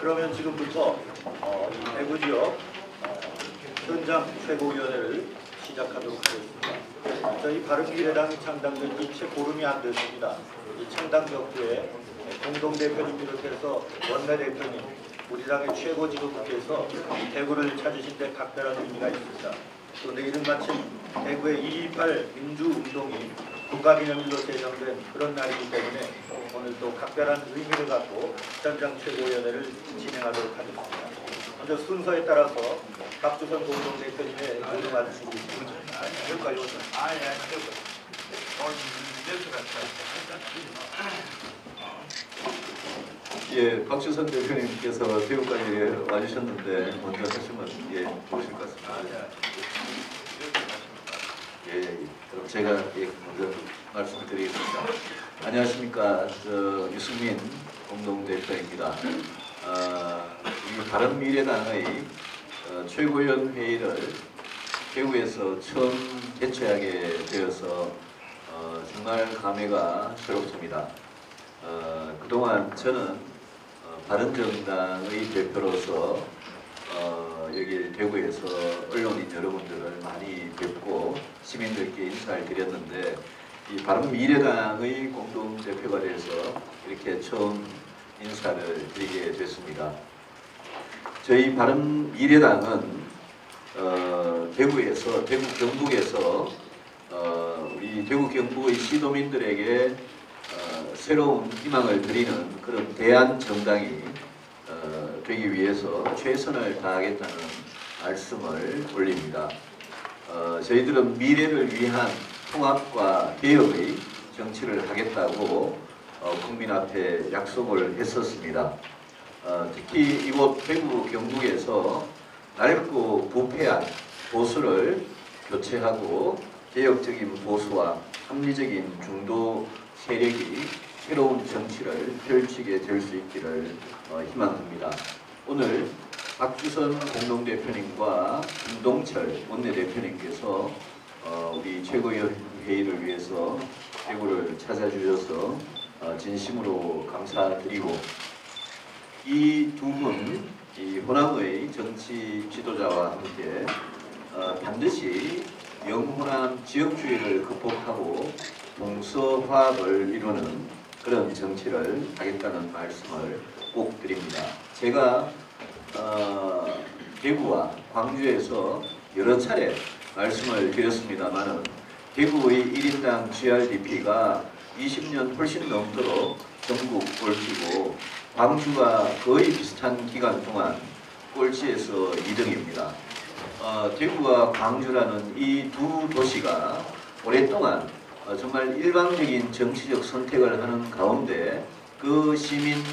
그러면 지금부터 이 대구 지역 현장 최고위원회를 시작하도록 하겠습니다. 저희 바른미래당이 창당된 지 채 보름이 안 됐습니다. 이 창당 격부에 공동대표님 비롯해서 원내대표님, 우리 당의 최고 지도부께서 대구를 찾으신 데 각별한 의미가 있습니다. 또 내일은 마침 대구의 2.28 민주운동이 국가기념일로 제정된 그런 날이기 때문에 오늘 또 각별한 의미를 갖고 현장 최고위원회를 진행하도록 하겠습니다. 먼저 순서에 따라서 박주선 공동대표님의 모두 말씀드리겠습니다. 여기까지 오세요. 예, 박주선 대표님께서 대구까지 와주셨는데 먼저 하시면 좋으실 것 같습니다. 예, 그럼 제가 먼저 말씀을 드리겠습니다. 안녕하십니까, 유승민 공동대표입니다. 우리 바른미래당의 최고위원 회의를 대구에서 처음 개최하게 되어서 정말 감회가 새롭습니다. 그동안 저는 바른정당의 대표로서 여기 대구에서 언론인 여러분들을 많이 뵙고 시민들께 인사를 드렸는데 이 바른미래당의 공동대표가 돼서 이렇게 처음 인사를 드리게 됐습니다. 저희 바른미래당은 대구에서, 대구 경북에서 우리 대구 경북의 시도민들에게 새로운 희망을 드리는 그런 대안 정당이 되기 위해서 최선을 다하겠다는 말씀을 올립니다. 저희들은 미래를 위한 통합과 개혁의 정치를 하겠다고 국민 앞에 약속을 했었습니다. 특히 이곳 대구 경북에서 낡고 부패한 보수를 교체하고 개혁적인 보수와 합리적인 중도 세력이 새로운 정치를 펼치게 될 수 있기를 희망합니다. 오늘 박주선 공동대표님과 김동철 원내대표님께서 우리 최고위원 회의를 위해서 대구를 찾아주셔서 진심으로 감사드리고, 이 두 분, 이 호남의 정치 지도자와 함께 반드시 영호남 지역주의를 극복하고 동서화합을 이루는 그런 정치를 하겠다는 말씀을 꼭 드립니다. 제가 대구와 광주에서 여러 차례 말씀을 드렸습니다만 대구의 1인당 GRDP가 20년 훨씬 넘도록 전국 꼴찌고 광주가 거의 비슷한 기간 동안 꼴찌에서 2등입니다. 대구와 광주라는 이 두 도시가 오랫동안 정말 일방적인 정치적 선택을 하는 가운데 그 시민,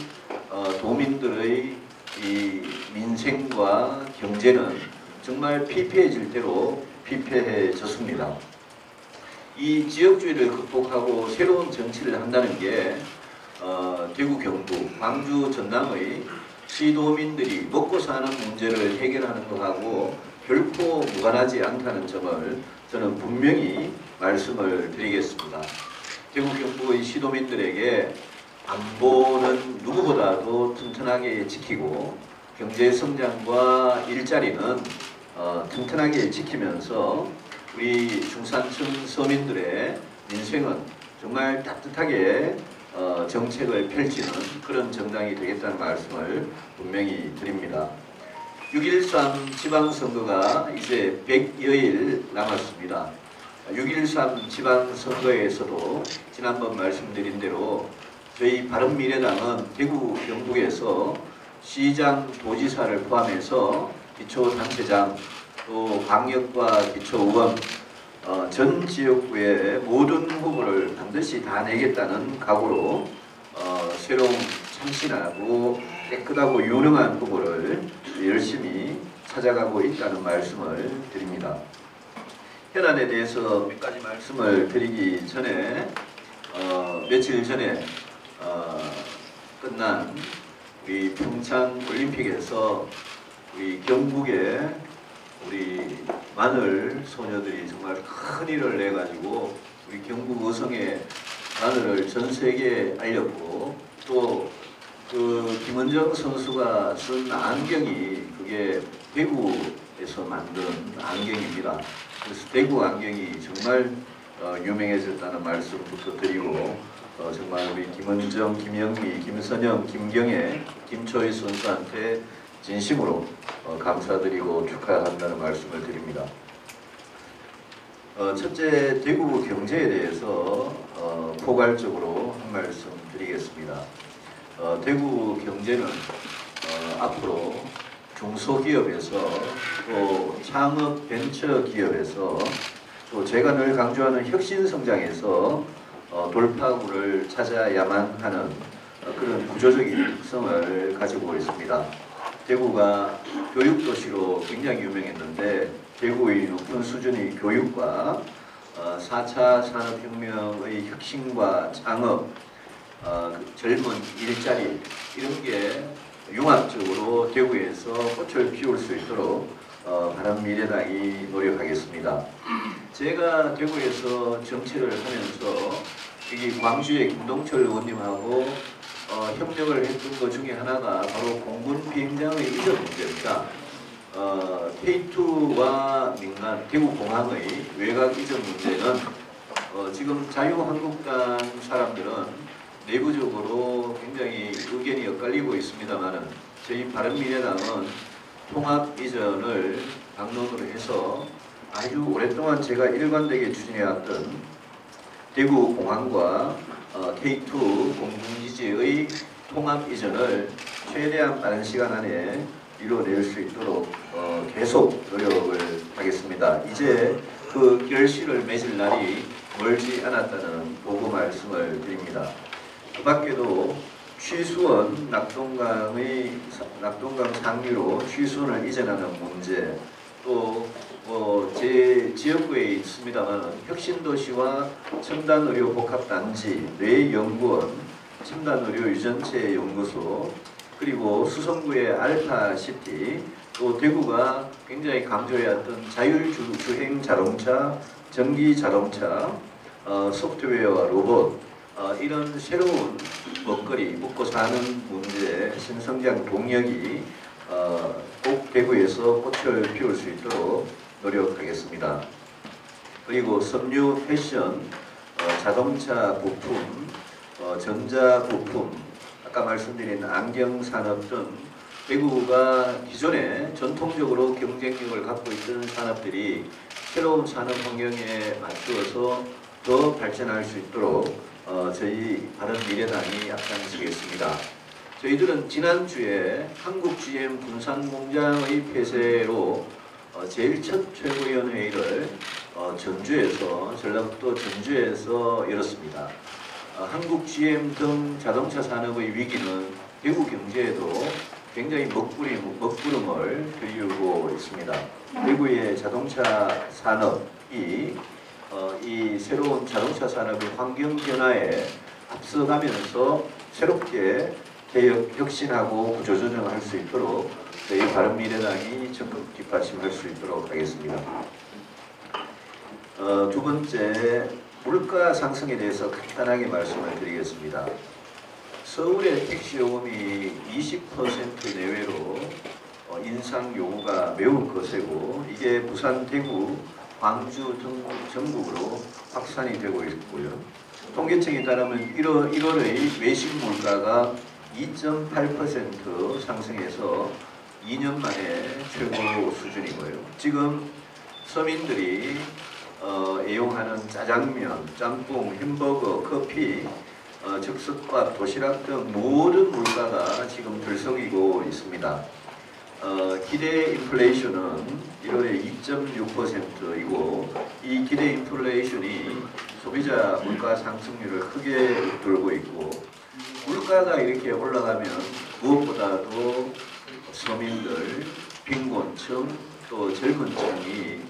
도민들의 이 민생과 경제는 정말 피폐해질 대로 피폐해졌습니다. 이 지역주의를 극복하고 새로운 정치를 한다는 게 대구, 경북, 광주, 전남의 시도민들이 먹고 사는 문제를 해결하는 것하고 결코 무관하지 않다는 점을 저는 분명히 말씀을 드리겠습니다. 대구, 경북의 시도민들에게 안보는 누구보다도 튼튼하게 지키고 경제성장과 일자리는 튼튼하게 지키면서 우리 중산층 서민들의 민생은 정말 따뜻하게 정책을 펼치는 그런 정당이 되겠다는 말씀을 분명히 드립니다. 6.13 지방선거가 이제 100여일 남았습니다. 6.13 지방선거에서도 지난번 말씀드린 대로 저희 바른미래당은 대구 경북에서 시장, 도지사를 포함해서 기초단체장, 또 광역과 기초의원, 전 지역구의 모든 후보를 반드시 다 내겠다는 각오로 새로운 참신하고 깨끗하고 유능한 후보를 열심히 찾아가고 있다는 말씀을 드립니다. 현안에 대해서 몇 가지 말씀을 드리기 전에 며칠 전에 끝난 우리 평창 올림픽에서 우리 경북의 우리 마늘 소녀들이 정말 큰 일을 내가지고 우리 경북 의성의 마늘을 전 세계에 알렸고 또 그 김은정 선수가 쓴 안경이 그게 대구에서 만든 안경입니다. 그래서 대구 안경이 정말 유명해졌다는 말씀부터 드리고 정말 우리 김은정, 김영미, 김선영, 김경애, 김초희 선수한테 진심으로 감사드리고 축하한다는 말씀을 드립니다. 첫째, 대구 경제에 대해서 포괄적으로 한 말씀 드리겠습니다. 대구 경제는 앞으로 중소기업에서 또 창업 벤처기업에서 또 제가 늘 강조하는 혁신성장에서 돌파구를 찾아야만 하는 그런 구조적인 특성을 가지고 있습니다. 대구가 교육도시로 굉장히 유명했는데 대구의 높은 수준의 교육과 4차 산업혁명의 혁신과 창업, 젊은 일자리 이런 게 융합적으로 대구에서 꽃을 피울 수 있도록 바른미래당이 노력하겠습니다. 제가 대구에서 정치를 하면서 여기 광주의 김동철 의원님하고 협력을 했던 것 중에 하나가 바로 공군 비행장의 이전 문제입니다. K2와 민간 대구공항의 외곽 이전 문제는 지금 자유한국당 사람들은 내부적으로 굉장히 의견이 엇갈리고 있습니다만은 저희 바른미래당은 통합 이전을 당론으로 해서 아주 오랫동안 제가 일관되게 추진해왔던 대구공항과 K2 공군기지의 통합 이전을 최대한 빠른 시간 안에 이루어낼 수 있도록 계속 노력을 하겠습니다. 이제 그 결실을 맺을 날이 멀지 않았다는 보고 말씀을 드립니다. 그 밖에도 취수원 낙동강 상류로 취수원을 이전하는 문제, 또 제 지역구에 있습니다만 혁신도시와 첨단의료 복합단지, 뇌연구원, 첨단의료 유전체 연구소, 그리고 수성구의 알파시티, 또 대구가 굉장히 강조해왔던 자율주행 자동차, 전기자동차, 소프트웨어와 로봇, 이런 새로운 먹거리, 먹고 사는 문제, 신성장 동력이 꼭 대구에서 꽃을 피울 수 있도록 노력하겠습니다. 그리고 섬유 패션, 자동차 부품, 전자 부품, 아까 말씀드린 안경 산업 등 대구가 기존에 전통적으로 경쟁력을 갖고 있던 산업들이 새로운 산업 환경에 맞추어서 더 발전할 수 있도록 저희 바른미래당이 앞장서겠습니다. 저희들은 지난주에 한국 GM 군산공장의 폐쇄로 제일 첫 최고위원회의를 전라북도 전주에서 열었습니다. 한국 GM 등 자동차 산업의 위기는 대구 경제에도 굉장히 먹구름을 들이우고 있습니다. 대구의 자동차 산업이 이 새로운 자동차 산업의 환경 변화에 앞서가면서 새롭게 개혁, 혁신하고 구조조정할 수 있도록 저희 바른미래당이 적극 뒷받침할 수 있도록 하겠습니다. 두 번째, 물가 상승에 대해서 간단하게 말씀을 드리겠습니다. 서울의 택시 요금이 20% 내외로 인상 요구가 매우 거세고 이게 부산, 대구, 광주 등 전국으로 확산이 되고 있고요. 통계청에 따르면 1월의 외식 물가가 2.8% 상승해서 2년 만에 최고 수준이고요. 지금 서민들이 애용하는 짜장면, 짬뽕, 햄버거, 커피, 즉석밥, 도시락 등 모든 물가가 지금 들썩이고 있습니다. 기대 인플레이션은 1월에 2.6%이고 이 기대 인플레이션이 소비자 물가 상승률을 크게 돌고 있고 물가가 이렇게 올라가면 무엇보다도 서민들, 빈곤층, 또 젊은 층이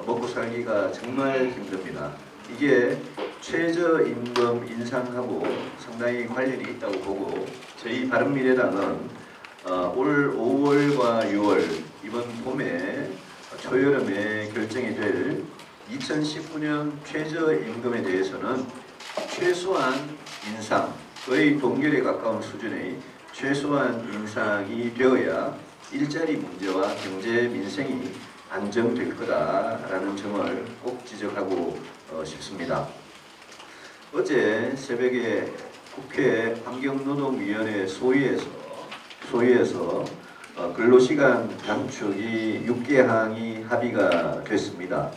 먹고 살기가 정말 힘듭니다. 이게 최저임금 인상하고 상당히 관련이 있다고 보고 저희 바른미래당은 올 5월과 6월 이번 봄에 초여름에 결정이 될 2019년 최저임금에 대해서는 최소한 인상, 거의 동결에 가까운 수준의 최소한 인상이 되어야 일자리 문제와 경제 민생이 안정될 거다라는 점을 꼭 지적하고 싶습니다. 어제 새벽에 국회 환경노동위원회 소위에서 근로시간 단축이 6개항이 합의가 됐습니다.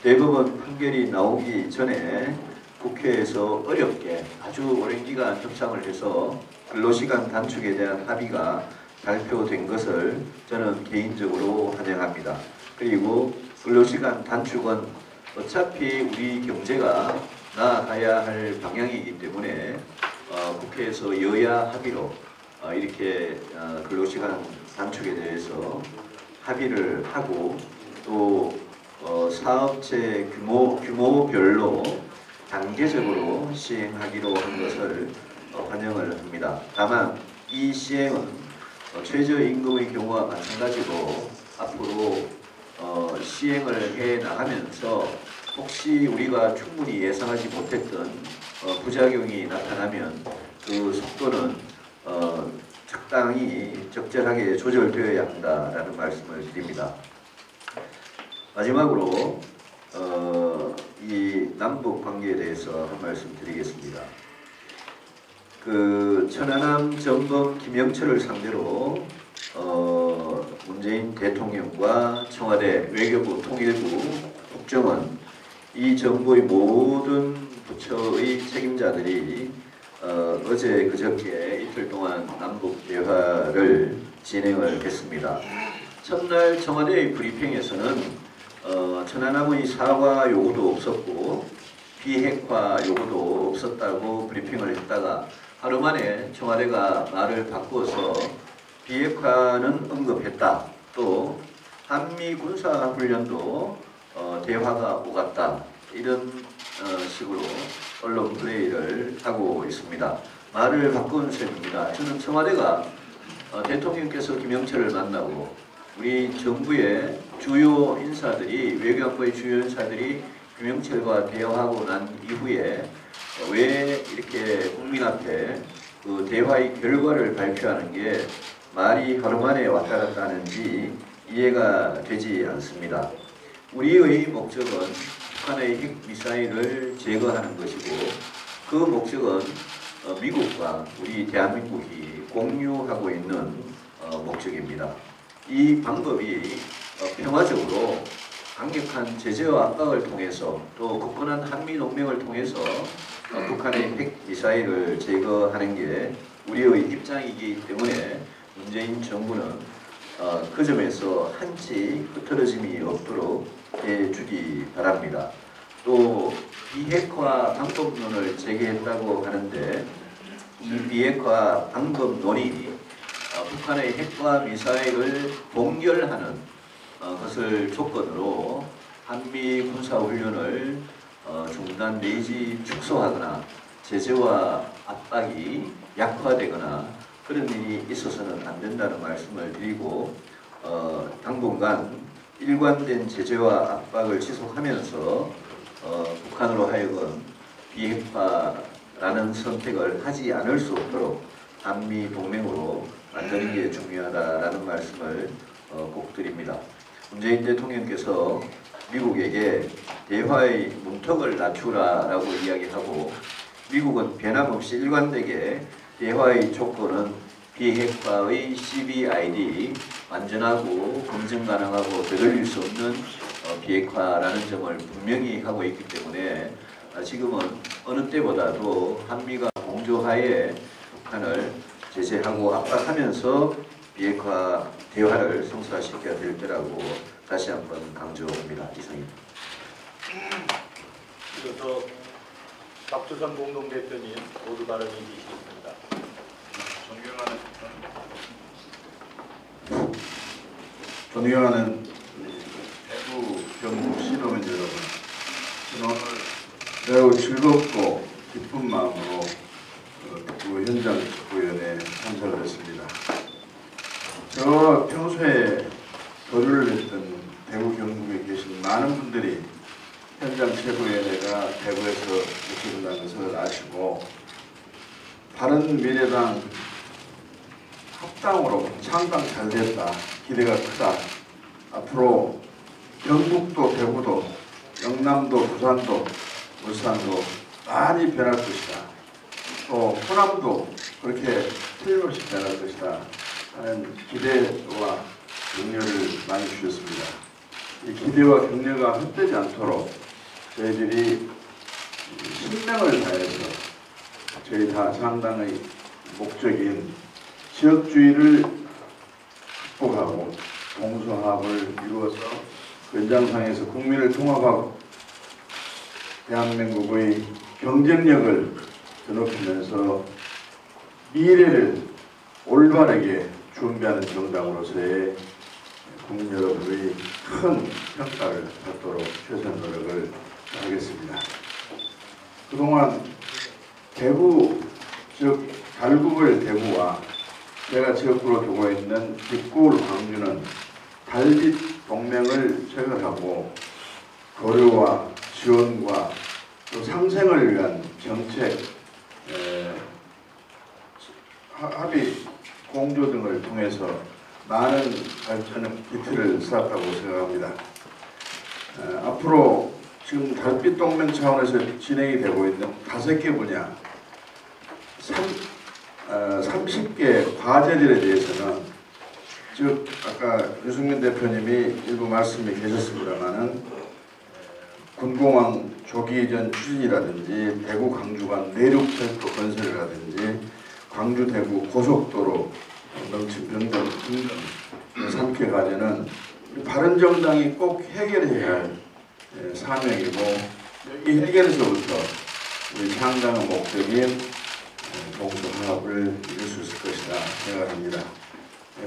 대법원 판결이 나오기 전에 국회에서 어렵게 아주 오랜 기간 협상을 해서 근로시간 단축에 대한 합의가 발표된 것을 저는 개인적으로 환영합니다. 그리고 근로시간 단축은 어차피 우리 경제가 나아가야 할 방향이기 때문에 국회에서 여야 합의로 이렇게 근로시간 단축에 대해서 합의를 하고 또 사업체 규모별로 단계적으로 시행하기로 한 것을 환영을 합니다. 다만 이 시행은 최저임금의 경우와 마찬가지로 앞으로 시행을 해 나가면서 혹시 우리가 충분히 예상하지 못했던 부작용이 나타나면 그 속도는 적절하게 조절되어야 한다라는 말씀을 드립니다. 마지막으로 이 남북 관계에 대해서 한 말씀 드리겠습니다. 그 천안함 전범 김영철을 상대로 문재인 대통령과 청와대 외교부 통일부 국정원 이 정부의 모든 부처의 책임자들이 어제 그저께 이틀 동안 남북 대화를 진행을 했습니다. 첫날 청와대의 브리핑에서는 천안함의 사과 요구도 없었고 비핵화 요구도 없었다고 브리핑을 했다가 하루 만에 청와대가 말을 바꾸어서 비핵화는 언급했다. 또 한미 군사훈련도 대화가 오갔다. 이런 식으로 언론 플레이를 하고 있습니다. 말을 바꾼 셈입니다. 저는 청와대가 대통령께서 김영철을 만나고 우리 정부의 주요 인사들이 외교안보의 주요 인사들이 김영철과 대화하고 난 이후에 왜 이렇게 국민 앞에 그 대화의 결과를 발표하는 게 말이 하루 만에 왔다 갔다 하는지 이해가 되지 않습니다. 우리의 목적은 북한의 핵미사일을 제거하는 것이고 그 목적은 미국과 우리 대한민국이 공유하고 있는 목적입니다. 이 방법이 평화적으로 강력한 제재와 압박을 통해서 또 굳건한 한미동맹을 통해서 북한의 핵미사일을 제거하는 게 우리의 입장이기 때문에 문재인 정부는 그 점에서 한치 흐트러짐이 없도록 해주기 바랍니다. 또 비핵화 방법론을 제기했다고 하는데 이 비핵화 방법론이 북한의 핵과 미사일을 동결하는 것을 조건으로 한미 군사훈련을 중단 내지 축소하거나 제재와 압박이 약화되거나 그런 일이 있어서는 안 된다는 말씀을 드리고 당분간 일관된 제재와 압박을 지속하면서 북한으로 하여금 비핵화라는 선택을 하지 않을 수 없도록 한미 동맹으로 만드는 게 중요하다라는 말씀을 꼭 드립니다. 문재인 대통령께서 미국에게 대화의 문턱을 낮추라라고 이야기하고 미국은 변함없이 일관되게 대화의 조건은 비핵화의 CBID 완전하고 검증 가능하고 되돌릴 수 없는 비핵화라는 점을 분명히 하고 있기 때문에 지금은 어느 때보다도 한미가 공조하에 북한을 제재하고 압박하면서 비핵화 대화를 성사시켜야 될 때라고 다시 한번 강조합니다. 이상입니다. 그래서 박주선 공동대표님 모두 발언이 있으십니다. 존경하는 대구 경북 시도민 여러분, 저는 오늘 매우 즐겁고 기쁜 마음으로 대구 현장 축구위원회에 참석을 했습니다. 저 평소에 교류를 했던 대구 경북에 계신 많은 분들이 현장 최고위원회가 대구에서 개최된다는 것을 아시고 바른미래당 합당으로 창당 잘 됐다. 기대가 크다. 앞으로 경북도 대구도 영남도 부산도 울산도 많이 변할 것이다. 또 호남도 그렇게 틀림없이 변할 것이다 하는 기대와 격려를 많이 주셨습니다. 이 기대와 격려가 헛되지 않도록 저희들이 신명을 다해서 저희 창당의 목적인 지역주의를 극복하고 동서합을 이루어서 그 연장상에서 국민을 통합하고 대한민국의 경쟁력을 드높이면서 미래를 올바르게 준비하는 정당으로서의 국민 여러분의 큰 평가를 받도록 최선 노력을 하겠습니다. 그동안 대구, 즉 달구글 대구와 제가 지역구로 두고 있는 뒷구울 광주는 달빛 동맹을 체결하고 고려와 지원과 또 상생을 위한 정책, 합의, 공조 등을 통해서 많은 발전의 기틀을 쌓았다고 생각합니다. 앞으로 지금 달빛 동맹 차원에서 진행이 되고 있는 5개 분야, 30개 과제들에 대해서는 즉 아까 유승민 대표님이 일부 말씀이 계셨습니다마는 군공항 조기 이전 추진이라든지 대구 광주 간 내륙철도 건설이라든지 광주 대구 고속도로 넘친 변경 등등 3개 과제는 바른정당이 꼭 해결해야 할 사명이고 이 해결에서부터 우리 창당의 목적인 동서합을 이룰 수 있을 것이다 생각합니다.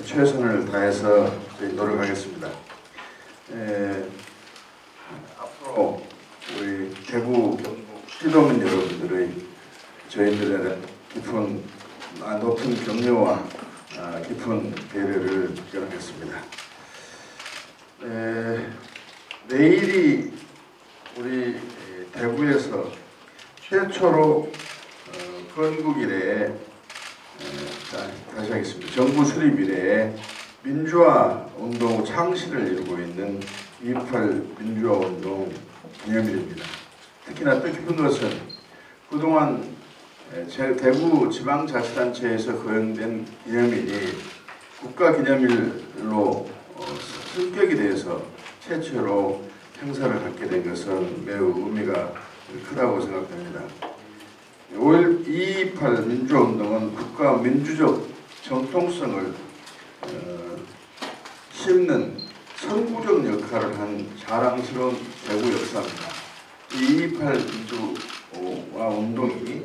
최선을 다해서 저희 노력하겠습니다. 앞으로 우리 대구 경북 시도민 여러분들의 저희들의 깊은 높은 격려와 깊은 배려를 기원하겠습니다. 내일이 우리 대구에서 최초로 건국 이래에 다시 하겠습니다. 정부 수립 이래에 민주화 운동 창시를 이루고 있는 2.28 민주화 운동 기념일입니다. 특히나 뜻깊은 것은 그동안 대구 지방자치단체에서 거행된 기념일이 국가기념일로 승격이 돼서 최초로 행사를 갖게 된 것은 매우 의미가 크다고 생각됩니다. 2.28 민주화운동은 국가 민주적 정통성을 심는 선구적 역할을 한 자랑스러운 대구 역사입니다. 2.28 민주화 운동이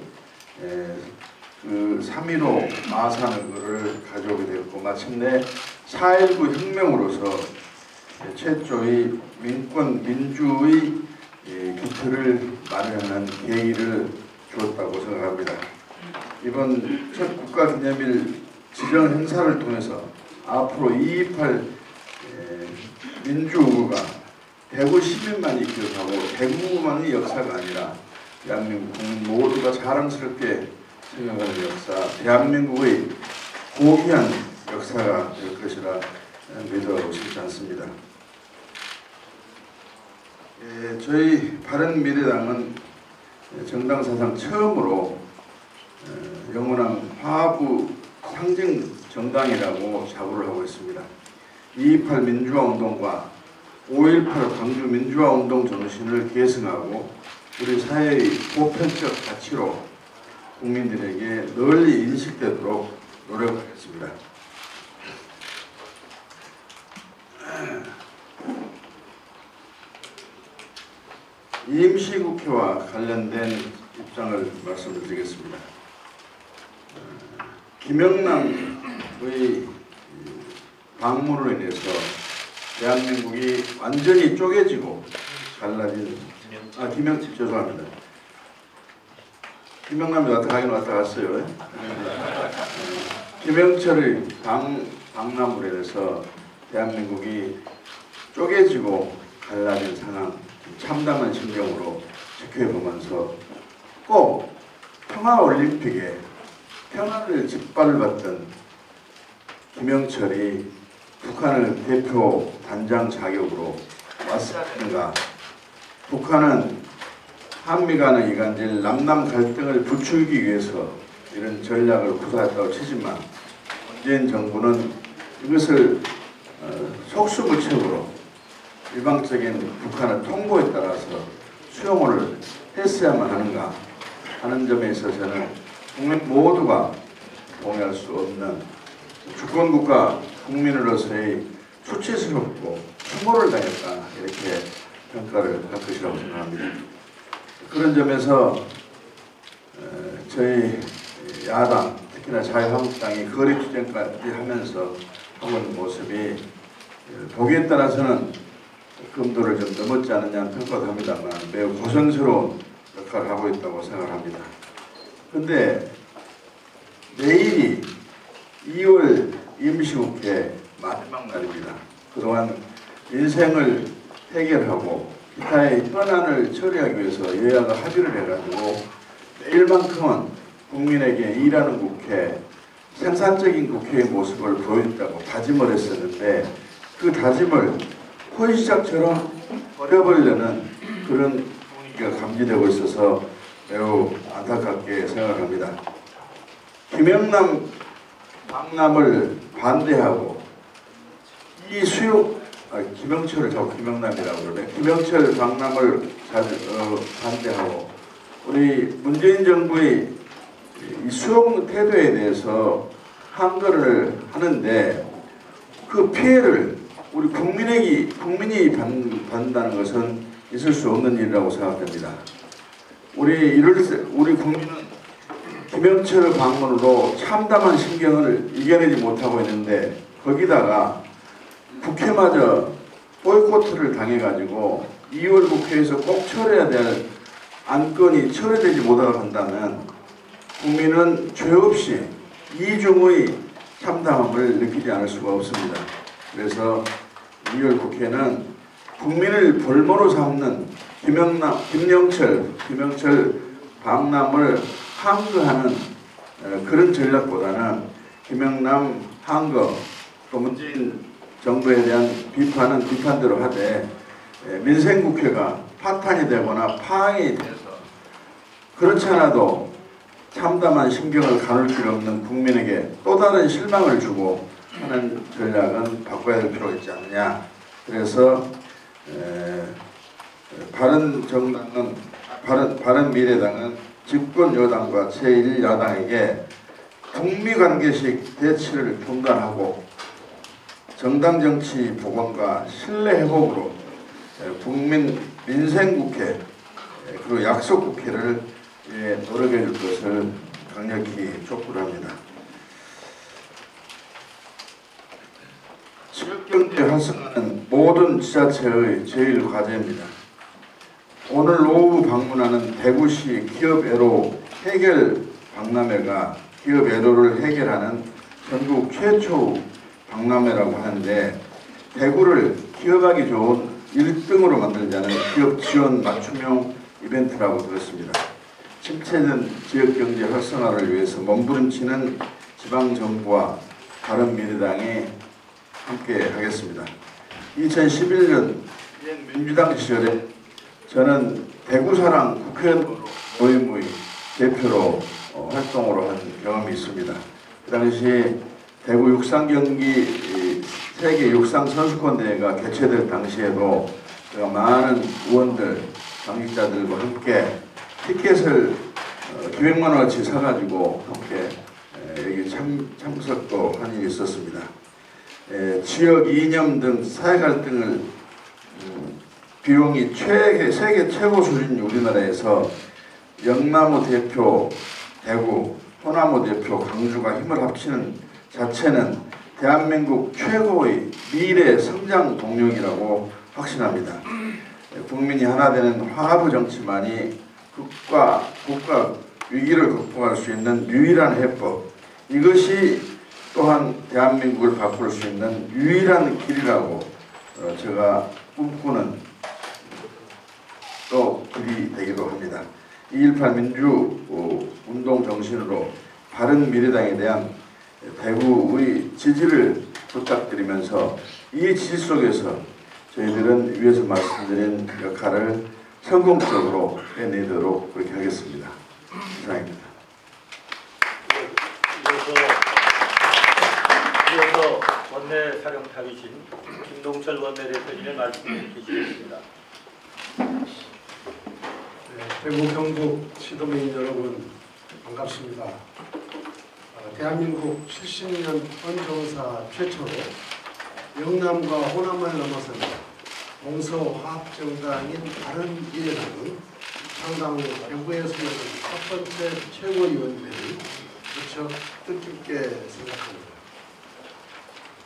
그 3.15 마산을 가져오게 되었고 마침내 4.19 혁명으로서 최초의 민권 민주의 기틀을 마련하는 계기를 주었다고 생각합니다. 이번 첫 국가기념일 지정 행사를 통해서 앞으로 2.28 민주가 대구 시민만이 기억하고 대구만의 역사가 아니라 대한민국 국민 모두가 자랑스럽게 생각하는 역사, 대한민국의 고귀한 역사가 될 것이라 믿어 싶지 않습니다. 저희 바른미래당은 정당 사상 처음으로 영원한 화합의 상징 정당이라고 자부를 하고 있습니다. 2.28 민주화 운동과 5.18 광주 민주화 운동 정신을 계승하고 우리 사회의 보편적 가치로 국민들에게 널리 인식되도록 노력하겠습니다. 임시국회와 관련된 입장을 말씀을 드리겠습니다. 김영남의 방문으로 인해서 대한민국이 완전히 쪼개지고 갈라진 죄송합니다. 김영남이 왔다 가긴 왔다 갔어요. 김영철의 방남으로 인해서 대한민국이 쪼개지고 갈라진 상황 참담한 심정으로 지켜보면서 꼭 평화올림픽에 평화를 짓밟았던 김영철이 북한을 대표 단장 자격으로 왔어야 되는가? 북한은 한미 간의 이간질 남남 갈등을 부추기기 위해서 이런 전략을 구사했다고 치지만 문재인 정부는 이것을 속수무책으로 일방적인 북한의 통보에 따라서 수용을 했어야만 하는가 하는 점에 있어서는 국민 모두가 동의할 수 없는 주권국가 국민으로서의 수치스럽고 추모를 당했다 이렇게 평가를 할 것이라고 생각합니다. 그런 점에서 저희 야당 특히나 자유한국당이 거리 투쟁까지 하면서 하고 있는 모습이 보기에 따라서는 금도를 좀 넘었지 않느냐는 평가도 합니다만 매우 고생스러운 역할을 하고 있다고 생각합니다. 그런데 내일이 2월 임시국회 마지막 날입니다. 그동안 인생을 해결하고 기타의 현안을 처리하기 위해서 여야가 합의를 해가지고 내일만큼은 국민에게 일하는 국회, 생산적인 국회의 모습을 보였다고 다짐을 했었는데 그 다짐을 포시작처럼 버려버리려는 그런 분위기가 감지되고 있어서 매우 안타깝게 생각합니다. 김영남 방남을 반대하고 이 김영철을 자꾸 김영남이라고 그러네. 김영철 방남을 반대하고 우리 문재인 정부의 이 수용 태도에 대해서 항거를 하는데 그 피해를 우리 국민이 받는다는 것은 있을 수 없는 일이라고 생각됩니다. 우리 국민은 김영철 방문으로 참담한 심경을 이겨내지 못하고 있는데 거기다가 국회마저 보이콧을 당해가지고 2월 국회에서 꼭 처리해야 될 안건이 처리되지 못하고 한다면 국민은 죄 없이 이중의 참담함을 느끼지 않을 수가 없습니다. 그래서 2월 국회는 국민을 볼모로 삼는 김영철 방남을 항거하는 그런 전략보다는 김영남 항거 또 문재인 정부에 대한 비판은 비판대로 하되 민생국회가 파탄이 되거나 파행이 돼서 그렇지 않아도 참담한 심경을 가눌 필요 없는 국민에게 또 다른 실망을 주고 하는 전략은 바꿔야 될 필요가 있지 않느냐. 그래서 바른미래당은 집권 여당과 제1야당에게 북미관계식 대치를 중단하고 정당 정치 복원과 신뢰 회복으로 국민 민생국회 그리고 약속국회를 노력해 줄 것을 강력히 촉구를 합니다. 지역경제 활성화는 모든 지자체의 제일 과제입니다. 오늘 오후 방문하는 대구시 기업애로 해결 박람회가 기업애로를 해결하는 전국 최초 박람회라고 하는데 대구를 기업하기 좋은 1등으로 만들자는 기업 지원 맞춤형 이벤트라고 들었습니다. 침체된 지역경제 활성화를 위해서 몸부림치는 지방정부와 바른미래당이 함께 하겠습니다. 2011년 민주당 시절에 저는 대구사랑 국회의원 모임의 대표로 활동으로 한 경험이 있습니다. 그 당시 대구 육상경기 세계 육상선수권대회가 개최될 당시에도 제가 많은 의원들, 당직자들과 함께 티켓을 기획만 원어치 사가지고 함께 여기 참석도 한 일이 있었습니다. 지역 이념 등 사회 갈등을 비용이 세계 최고 수준 우리나라에서 영남우 대표 대구, 호남우 대표 광주가 힘을 합치는 자체는 대한민국 최고의 미래 성장 동력이라고 확신합니다. 국민이 하나 되는 화합의 정치만이 국가 위기를 극복할 수 있는 유일한 해법, 이것이 또한 대한민국을 바꿀 수 있는 유일한 길이라고 제가 꿈꾸는 또 길이 되기도 합니다. 2.18 민주운동 정신으로 바른미래당에 대한 대구의 지지를 부탁드리면서 이 지지 속에서 저희들은 위에서 말씀드린 역할을 성공적으로 해내도록 그렇게 하겠습니다. 이상입니다. 이어서 원내 사령탑이신 김동철 원내대표님의 말씀을 주시겠습니다. 대구 경북 시도민 여러분 반갑습니다. 대한민국 70년 헌정사 최초로 영남과 호남을 넘어서는 동서화합정당인 바른미래당은 창당 후 대구에 서는 첫 번째 최고위원회를 무척 뜻깊게 생각합니다.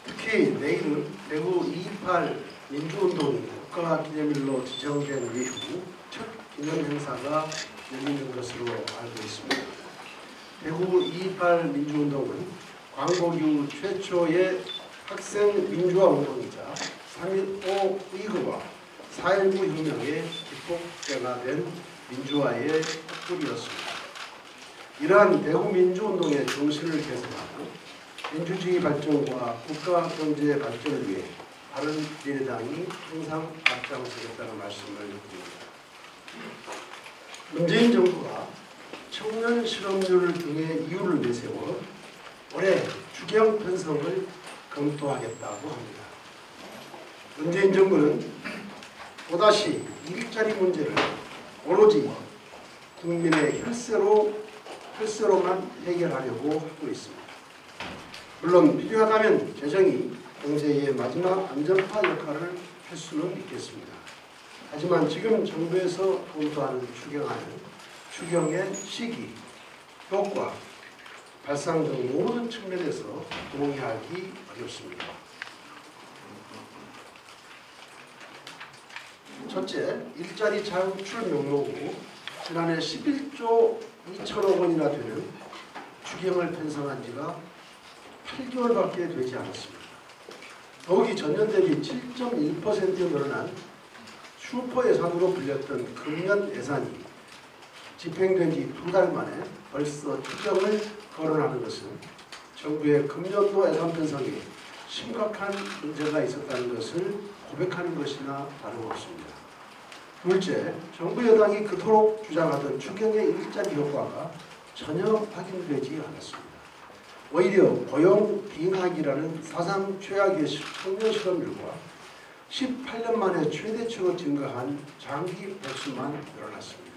특히 내일은 대구 2.28 민주운동이 국가기념일로 지정된 이후 첫 기념 행사가 열리는 것으로 알고 있습니다. 대구 2.28 민주운동은 광복 이후 최초의 학생 민주화 운동이자 3.15 의거와 4.19 혁명의 기폭제가 된 민주화의 촛불이었습니다. 이러한 대구 민주운동의 정신을 개선하고 민주주의 발전과 국가 경제 발전을 위해 바른미래당이 항상 앞장서겠다는 말씀을 드립니다. 문재인 정부가 청년 실업률 등의 이유를 내세워 올해 추경 편성을 검토하겠다고 합니다. 문재인 정부는 또다시 일자리 문제를 오로지 국민의 혈세로만 해결하려고 하고 있습니다. 물론 필요하다면 재정이 경제의 마지막 안전파 역할을 할 수는 있겠습니다. 하지만 지금 정부에서 검토하는 추경의 시기, 효과, 발상 등 모든 측면에서 동의하기 어렵습니다. 첫째, 일자리 창출 명목으로 지난해 11조 2천억 원이나 되는 추경을 편성한 지가 8개월밖에 되지 않았습니다. 더욱이 전년 대비 7.1% 늘어난 슈퍼 예산으로 불렸던 금년 예산이 집행된 지 2달 만에 벌써 추경을 거론하는 것은 정부의 금년도 예산 편성에 심각한 문제가 있었다는 것을 고백하는 것이나 다름없습니다. 둘째, 정부 여당이 그토록 주장하던 추경의 일자리 효과가 전혀 확인되지 않았습니다. 오히려 고용 빈학이라는 사상 최악의 청년 실업률과 18년 만에 최대치로 증가한 장기 백수만 늘어났습니다.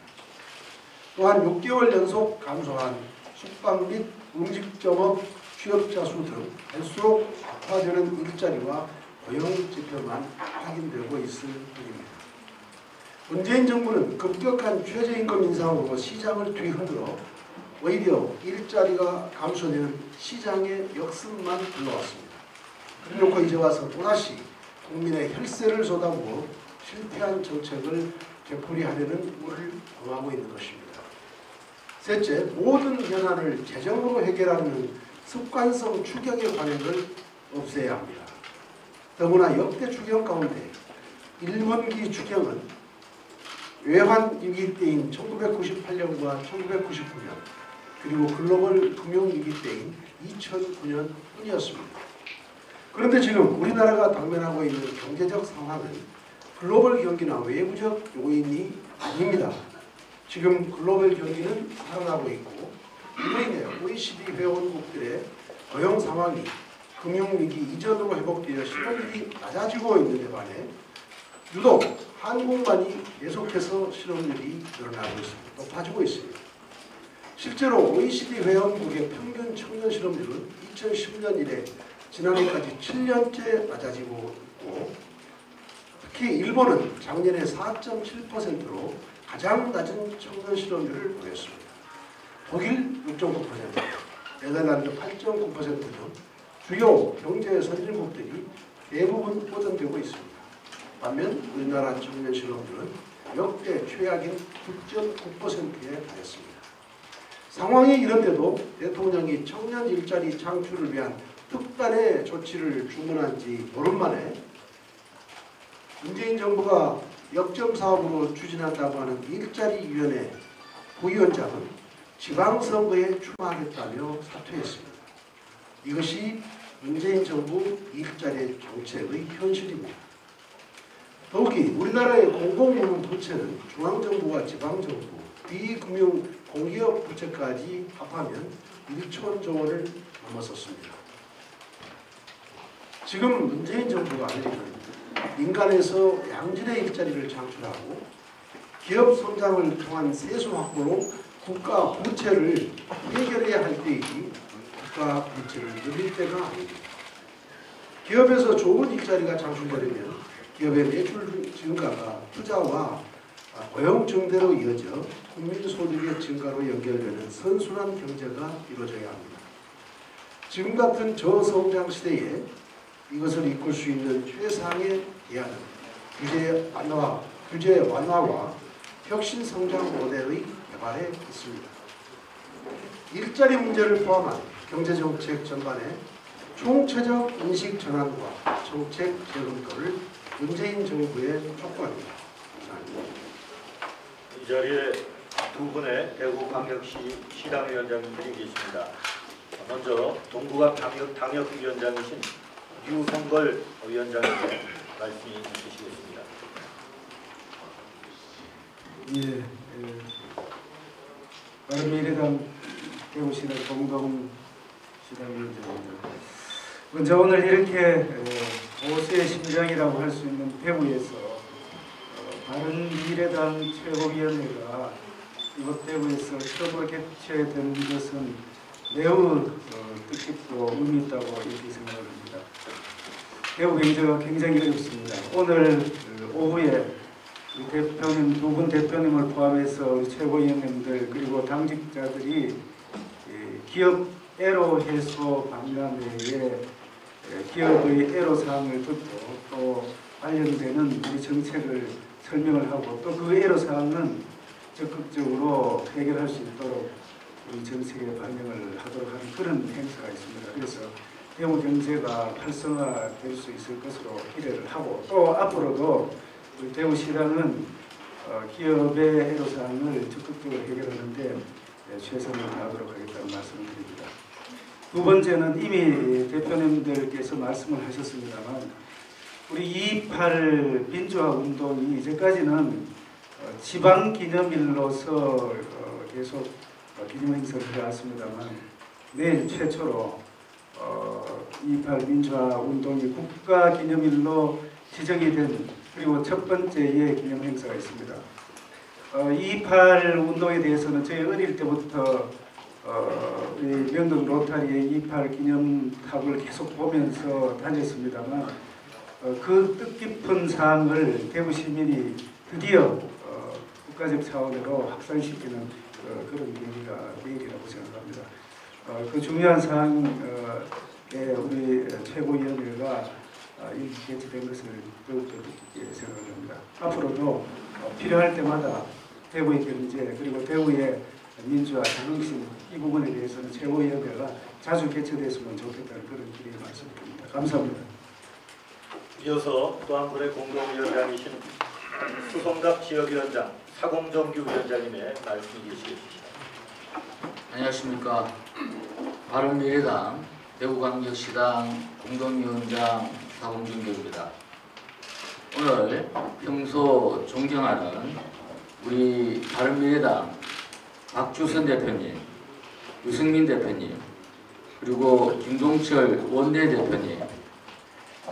또한 6개월 연속 감소한 숙박 및 음식점업 취업자 수 등 갈수록 악화되는 일자리와 고용 지표만 확인되고 있을 뿐입니다. 문재인 정부는 급격한 최저임금 인상으로 시장을 뒤흔들어 오히려 일자리가 감소되는 시장의 역습만 불러왔습니다. 그래놓고 이제 와서 또다시 국민의 혈세를 쏟아부어 실패한 정책을 되풀이하려는 물을 범하고 있는 것입니다. 셋째, 모든 현안을 재정으로 해결하는 습관성 추경의 관행을 없애야 합니다. 더구나 역대 추경 가운데 1분기 추경은 외환 위기 때인 1998년과 1999년 그리고 글로벌 금융위기 때인 2009년 뿐이었습니다. 그런데 지금 우리나라가 당면하고 있는 경제적 상황은 글로벌 경기나 외부적 요인이 아닙니다. 지금 글로벌 경기는 살아나고 있고 이로 인해 OECD 회원국들의 고용 상황이 금융위기 이전으로 회복되어 실업률이 낮아지고 있는 데 반해 유독 한국만이 계속해서 실업률이 늘어나고 있습니다. 높아지고 있습니다. 실제로 OECD 회원국의 평균 청년 실업률은 2010년 이래 지난해까지 7년째 낮아지고 있고 특히 일본은 작년에 4.7%로 가장 낮은 청년 실업률을 보였습니다. 독일 6.9%, 네덜란드 8.9% 등 주요 경제 선진국들이 대부분 보전되고 있습니다. 반면 우리나라 청년 실업률은 역대 최악인 9.9%에 달했습니다. 상황이 이런데도 대통령이 청년 일자리 창출을 위한 특단의 조치를 주문한 지 보름 만에 문재인 정부가 역점 사업으로 추진한다고 하는 일자리위원회 부위원장은 지방선거에 출마하겠다며 사퇴했습니다. 이것이 문재인 정부 일자리 정책의 현실입니다. 더욱이 우리나라의 공공부문 부채는 중앙정부와 지방정부, 비금융 공기업 부채까지 합하면 1천조 원을 넘어섰습니다. 지금 문재인 정부가 할 일은 민간에서 양질의 일자리를 창출하고 기업 성장을 통한 세수 확보로 국가 부채를 해결해야 할 때이지 국가 부채를 늘릴 때가 아닙니다. 기업에서 좋은 일자리가 창출되려면 기업의 매출 증가가 투자와 고용 증대로 이어져 국민 소득의 증가로 연결되는 선순환 경제가 이루어져야 합니다. 지금 같은 저성장 시대에 이것을 이끌 수 있는 최상의 대안은 규제 완화와 혁신 성장 모델의 개발에 있습니다. 일자리 문제를 포함한 경제정책 전반의 총체적 인식 전환과 정책 재검토를 문재인 정부의 촉구합니다. 감사합니다. 이 자리에 두 분의 대구광역시 시당위원장님들이 계십니다. 먼저 동구갑 당협위원장이신 유성걸 위원장님의 말씀이 있으시겠습니다. 예, 바른미래당 대구시당 공동시당위원장입니다. 먼저 오늘 이렇게 보수의 심장이라고 할 수 있는 대구에서 바른미래당 최고위원회가 이곳 대구에서 처음으로 개최된 것은 매우 뜻깊고 의미 있다고 이렇게 생각합니다. 대구 경제가 굉장히 어렵습니다. 오늘 오후에 대표님, 두 분 대표님을 포함해서 최고위원님들 그리고 당직자들이 기업 애로 해소 방향의 기업의 애로사항을 듣고 또 관련되는 우리 정책을 설명을 하고 또 그 애로사항은 적극적으로 해결할 수 있도록 우리 정책에 반영을 하도록 하는 그런 행사가 있습니다. 그래서 대구 경제가 활성화될 수 있을 것으로 기대를 하고 또 앞으로도 우리 대구시당은 기업의 애로사항을 적극적으로 해결하는데 최선을 다하도록 하겠다는 말씀을 드립니다. 두 번째는 이미 대표님들께서 말씀을 하셨습니다만 우리 2.28 민주화 운동이 이제까지는 지방기념일로서 계속 기념행사를 해왔습니다만 내일 최초로 2.28 민주화 운동이 국가기념일로 지정이 된 그리고 첫 번째의 기념행사가 있습니다. 2.28 운동에 대해서는 저희 어릴 때부터 우리 명동 로타리의 2.28 기념탑을 계속 보면서 다녔습니다만 그 뜻깊은 사항을 대구 시민이 드디어 국가적 차원으로 확산시키는 그런 계기가 내일이라고 생각합니다. 그 중요한 사항에 우리 최고위원회가 이렇게 개최된 것을 더욱더 뜻깊게 생각합니다. 앞으로도 필요할 때마다 대구의 경제 그리고 대구의 민주화 자긍심 이 부분에 대해서는 최고위원회가 자주 개최됐으면 좋겠다는 그런 기대의 말씀드립니다. 감사합니다. 이어서 또 한 분의 공동위원장이신 수성갑 지역위원장 사공정규 위원장님의 말씀이 계시겠습니다. 안녕하십니까. 바른미래당 대구광역시당 공동위원장 사공정규입니다. 오늘 평소 존경하는 우리 바른미래당 박주선 대표님, 유승민 대표님, 그리고 김동철 원내대표님,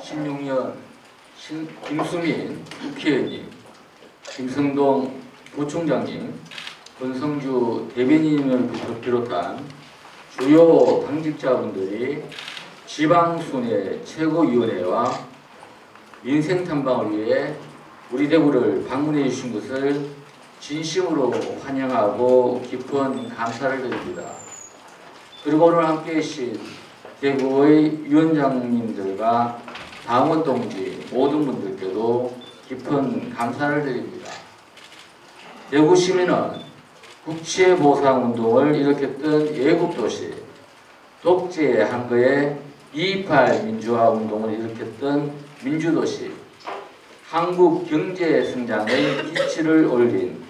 신용현, 김수민 국회의원님, 김성동 부총장님, 권성주 대변인을 비롯한 주요 당직자분들이 지방순회 최고위원회와 민생탐방을 위해 우리 대구를 방문해 주신 것을 진심으로 환영하고 깊은 감사를 드립니다. 그리고 오늘 함께 계신 대구의 위원장님들과 당원 동지 모든 분들께도 깊은 감사를 드립니다. 대구 시민은 국채보상운동을 일으켰던 애국도시, 독재의 한거에 2.28 민주화운동을 일으켰던 민주도시, 한국 경제 성장의 기치를 올린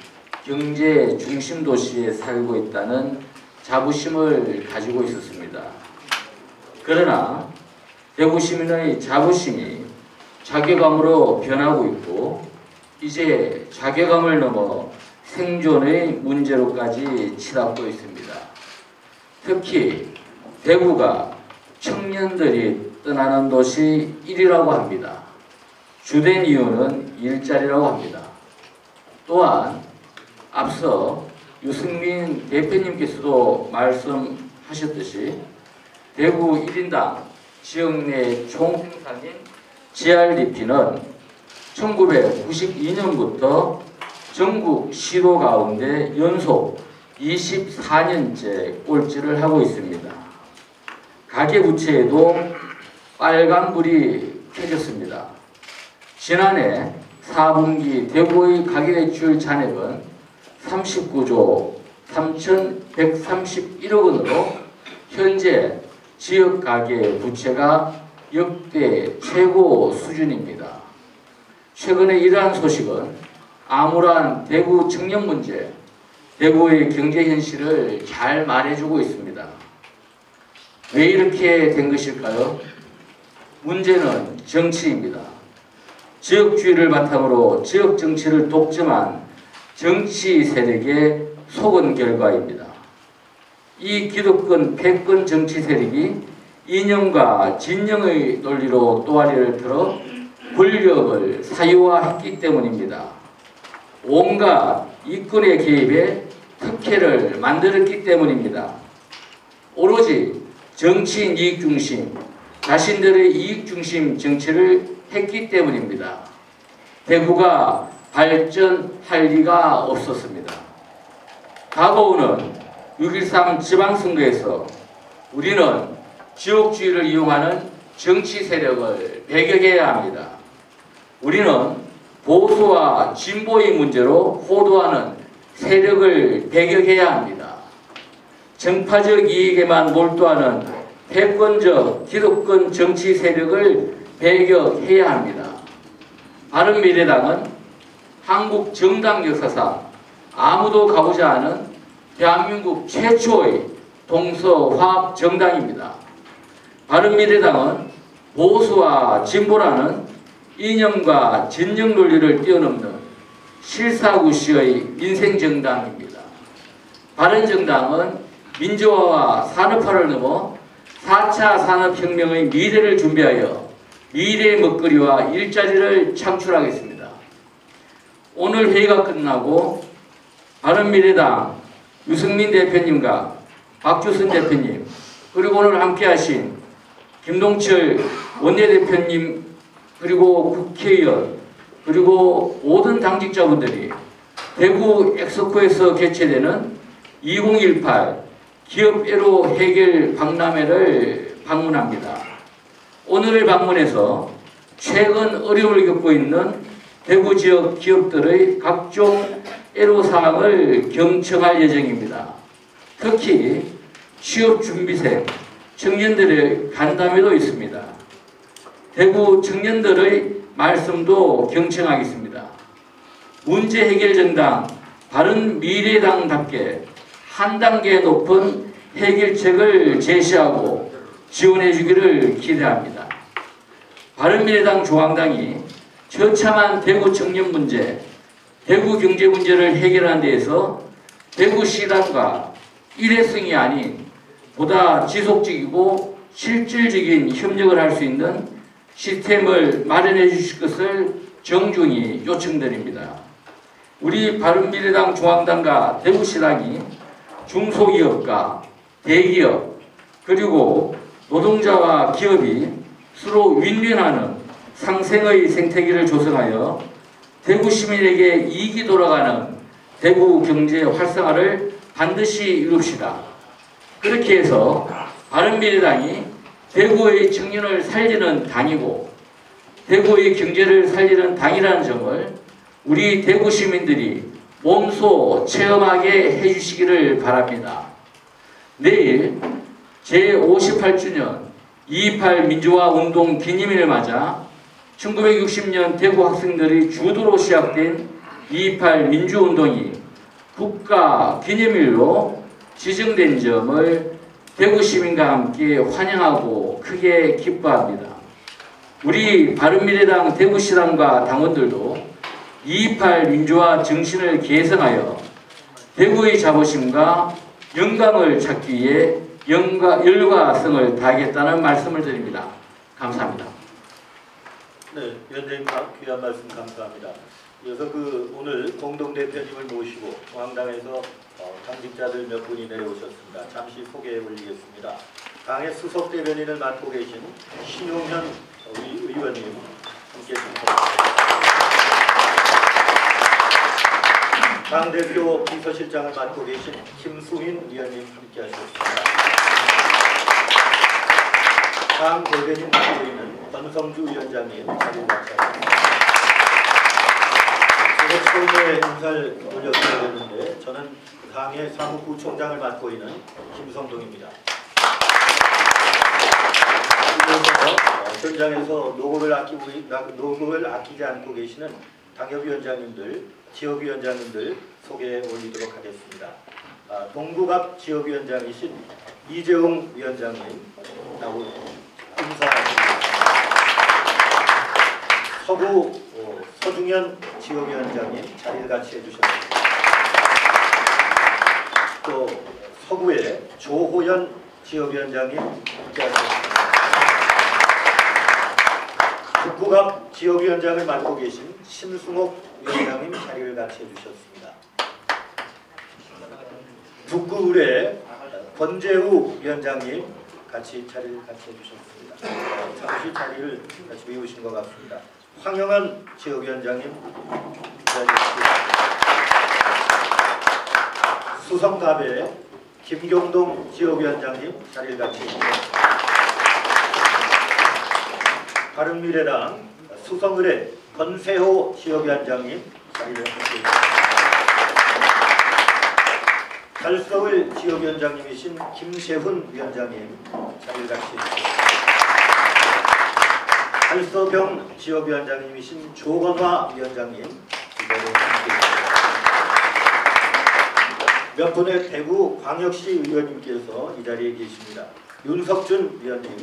경제 중심 도시에 살고 있다는 자부심을 가지고 있었습니다. 그러나 대구 시민의 자부심이 자괴감으로 변하고 있고 이제 자괴감을 넘어 생존의 문제로까지 치닫고 있습니다. 특히 대구가 청년들이 떠나는 도시 1위라고 합니다. 주된 이유는 일자리라고 합니다. 또한 앞서 유승민 대표님께서도 말씀하셨듯이 대구 1인당 지역 내 총생산인 GRDP는 1992년부터 전국 시도 가운데 연속 24년째 꼴찌를 하고 있습니다. 가계부채에도 빨간불이 켜졌습니다. 지난해 4분기 대구의 가계대출 잔액은 39조 3,131억 원으로 현재 지역 가계 부채가 역대 최고 수준입니다. 최근에 이러한 소식은 암울한 대구 청년 문제, 대구의 경제 현실을 잘 말해주고 있습니다. 왜 이렇게 된 것일까요? 문제는 정치입니다. 지역주의를 바탕으로 지역 정치를 독점한 정치 세력의 속은 결과입니다. 이 기득권 패권 정치 세력이 이념과 진영의 논리로 또아리를 들어 권력을 사유화했기 때문입니다. 온갖 이권의 개입에 특혜를 만들었기 때문입니다. 오로지 정치인 이익 중심, 자신들의 이익 중심 정치를 했기 때문입니다. 대구가 발전할 리가 없었습니다. 다가오는 6.13 지방선거에서 우리는 지역주의를 이용하는 정치 세력을 배격해야 합니다. 우리는 보수와 진보의 문제로 호도하는 세력을 배격해야 합니다. 정파적 이익에만 몰두하는 패권적 기득권 정치 세력을 배격해야 합니다. 바른미래당은 한국 정당 역사상 아무도 가보지 않은 대한민국 최초의 동서화합 정당입니다. 바른미래당은 보수와 진보라는 이념과 진영 논리를 뛰어넘는 실사구시의 민생정당입니다. 바른정당은 민주화와 산업화를 넘어 4차 산업혁명의 미래를 준비하여 미래의 먹거리와 일자리를 창출하겠습니다. 오늘 회의가 끝나고 바른미래당 유승민 대표님과 박주선 대표님 그리고 오늘 함께하신 김동철 원내대표님 그리고 국회의원 그리고 모든 당직자분들이 대구 엑스코에서 개최되는 2018 기업애로 해결 박람회를 방문합니다. 오늘을 방문해서 최근 어려움을 겪고 있는 대구 지역 기업들의 각종 애로사항을 경청할 예정입니다. 특히 취업준비생 청년들의 간담회도 있습니다. 대구 청년들의 말씀도 경청하겠습니다. 문제 해결 정당 바른미래당답게 한 단계 높은 해결책을 제시하고 지원해 주기를 기대합니다. 바른미래당 중앙당이 처참한 대구 청년 문제, 대구 경제 문제를 해결하는 데에서 대구시당과 일회성이 아닌 보다 지속적이고 실질적인 협력을 할 수 있는 시스템을 마련해 주실 것을 정중히 요청드립니다. 우리 바른미래당 중앙당과 대구시당이 중소기업과 대기업 그리고 노동자와 기업이 서로 윈윈하는 상생의 생태계를 조성하여 대구 시민에게 이익이 돌아가는 대구 경제 활성화를 반드시 이룹시다. 그렇게 해서 바른미래당이 대구의 청년을 살리는 당이고 대구의 경제를 살리는 당이라는 점을 우리 대구 시민들이 몸소 체험하게 해주시기를 바랍니다. 내일 제58주년 2.28 민주화 운동 기념일을 맞아 1960년 대구 학생들의 주도로 시작된 2.28 민주운동이 국가 기념일로 지정된 점을 대구 시민과 함께 환영하고 크게 기뻐합니다. 우리 바른미래당 대구시당과 당원들도 228 민주화 정신을 계승하여 대구의 자부심과 영광을 찾기 위해 열과 성을 다하겠다는 말씀을 드립니다. 감사합니다. 네, 위원장님 귀한 말씀 감사합니다. 이어서 오늘 공동대표님을 모시고 중앙당에서 당직자들 몇 분이 내려오셨습니다. 잠시 소개해 올리겠습니다. 당의 수석 대변인을 맡고 계신 신용현 의원님 함께 하셨습니다. 당대표 비서실장을 맡고 계신 김수민 위원님 함께 하셨습니다. 당 대변인 맡고 있는 권성주 위원장님 자리를 맡으셨습니다. 제가 처음에 인사를 올려드려야 했는데 저는 당의 사무부총장을 맡고 있는 김성동입니다. 그래서 현장에서 노고를 아끼지 않고 계시는 당협위원장님들, 지역위원장님들 소개해 올리도록 하겠습니다. 동북앞 지역위원장이신 이재용 위원장님 인사하십니다. 서구 서중현 지역위원장님 자리를 같이 해주셨습니다. 또 서구의 조호연 지역위원장님 함께하셨습니다. 북구갑 지역위원장을 맡고 계신 심승옥 위원장님 자리를 같이 해주셨습니다. 북구울의 권재우 위원장님 자리를 같이 해주셨습니다. 잠시 자리를 같이 비우신 것 같습니다. 황영한 지역위원장님 수성갑의 김경동 지역위원장님 자리를 같이 해주셨습니다. 바른미래당 수성을의 권세호 지역위원장님 자리를 함께 해주셨습니다. 달서울 지역위원장님이신 김세훈 위원장님 자리를 같이 해주셨습니다. 달서병 지역위원장님이신 조건화 위원장님 몇 분의 대구 광역시 의원님께서 이 자리에 계십니다. 윤석준 위원님,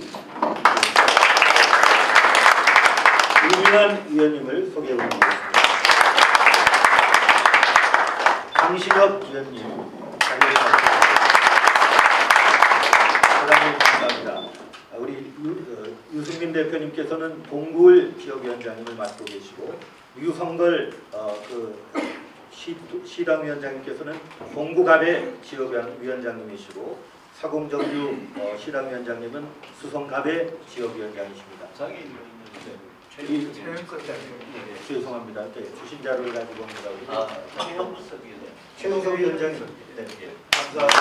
윤인환 위원님을 소개해 드리겠습니다. 강신엽 위원님 자리에 감사합니다. 우리 유승민 대표님께서는 동구울 지역위원장님을 맡고 계시고 유성걸 시당위원장님께서는 동구갑의 지역위원장님이시고 사공정유 시당위원장님은 수성갑의 지역위원장이십니다. 죄송합니다. 네, 주신 자료를 가지고 옵니다. 최영석 위원장님, 네, 감사합니다.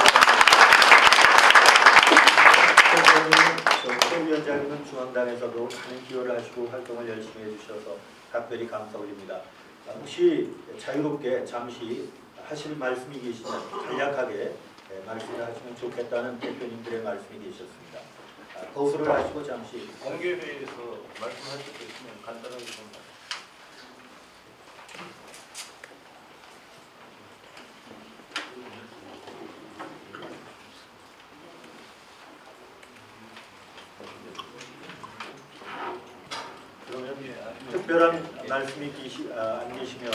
최 위원장님은 중앙당에서도 많은 기여를 하시고 활동을 열심히 해주셔서 각별히 감사 올립니다. 혹시 자유롭게 잠시 하실 말씀이 계시면 간략하게 말씀을 하시면 좋겠다는 대표님들의 말씀이 계셨습니다. 거수를 하시고 잠시 공개회의에서 말씀하실 수 있으면 간단하게 좀. 그러면 특별한 말씀이 안 계시면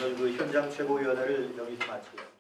오늘 현장 최고위원회를 여기서 마치겠습니다.